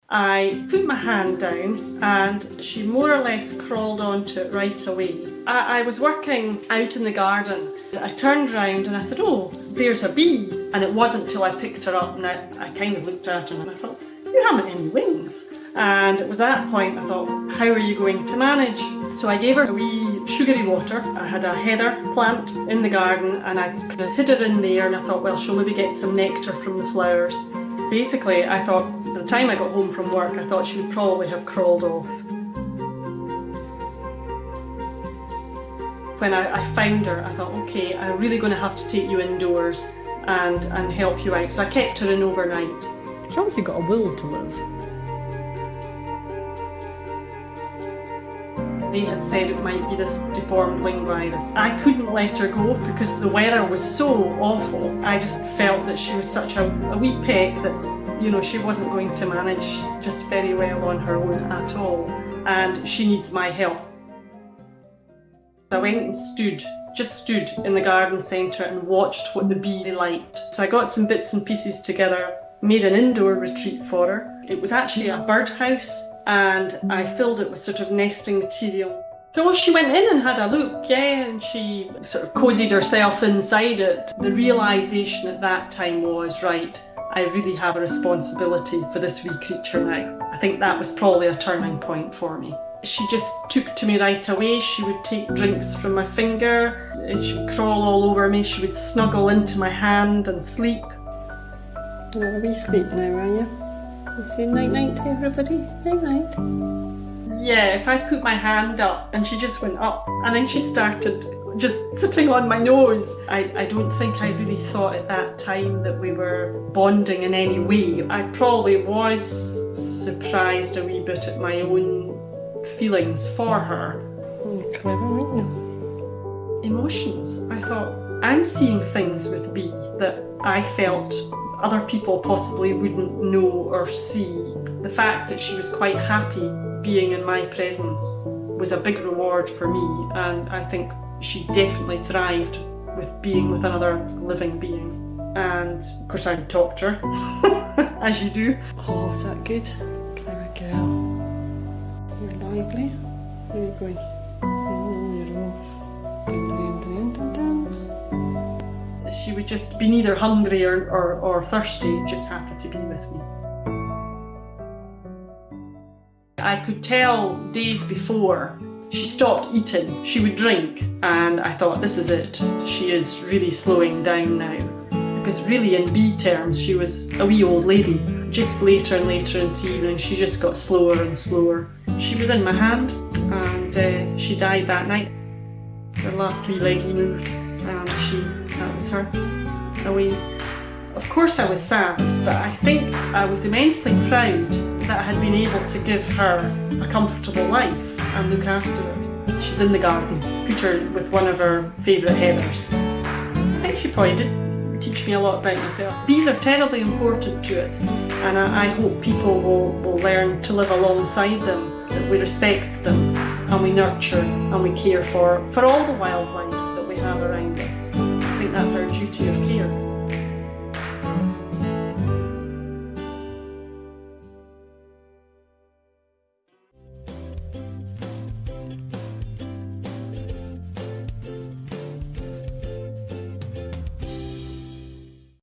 I put my hand down and she more or less crawled onto it right away. I was working out in the garden. I turned round and I said, "Oh, there's a bee." And it wasn't till I picked her up and I kind of looked at her and I thought, "You haven't any wings." And it was at that point I thought, how are you going to manage? So I gave her a wee sugary water. I had a heather plant in the garden and I kind of hid her in there and I thought, well, she'll maybe get some nectar from the flowers. Basically, I thought, by the time I got home from work, I thought she would probably have crawled off. When I found her, I thought, okay, I'm really going to have to take you indoors and help you out. So I kept her in overnight. She's obviously got a will to live. They had said it might be this deformed wing virus. I couldn't let her go because the weather was so awful. I just felt that she was such a wee pet that, you know, she wasn't going to manage just very well on her own at all. And she needs my help. I went and stood in the garden centre and watched what the bees liked. So I got some bits and pieces together, made an indoor retreat for her. It was actually a birdhouse and I filled it with sort of nesting material. So she went in and had a look, and she sort of cosied herself inside it. The realisation at that time was, right, I really have a responsibility for this wee creature now. I think that was probably a turning point for me. She just took to me right away. She would take drinks from my finger, and she would crawl all over me, she would snuggle into my hand and sleep. You're a wee sleep now, are you? You say night-night to everybody? Night-night. Yeah, if I put my hand up and she just went up and then she started just sitting on my nose. I don't think I really thought at that time that we were bonding in any way. I probably was surprised a wee bit at my own feelings for her. You're clever, aren't you? Emotions. I thought, I'm seeing things with Bee that I felt other people possibly wouldn't know or see. The fact that she was quite happy being in my presence was a big reward for me, and I think she definitely thrived with being with another living being. And of course I talked to her, as you do. Oh, is that good? Clever girl. You're lively. Where are you going? Oh, you're off. Dun, dun, dun, dun, dun. She would just be neither hungry or thirsty, just happy to be with me. I could tell days before she stopped eating, she would drink, and I thought, this is it. She is really slowing down now. Because really in Bee terms, she was a wee old lady. Just later and later into the evening, she just got slower and slower. She was in my hand, and she died that night. Her last wee leggy moved, and that was her away. Of course I was sad, but I think I was immensely proud that I had been able to give her a comfortable life and look after her. She's in the garden. Put her with one of her favourite heathers. I think she probably did teach me a lot about myself. Bees are terribly important to us, and I hope people will learn to live alongside them, that we respect them and we nurture and we care for all the wildlife that we have around us. I think that's our duty of care.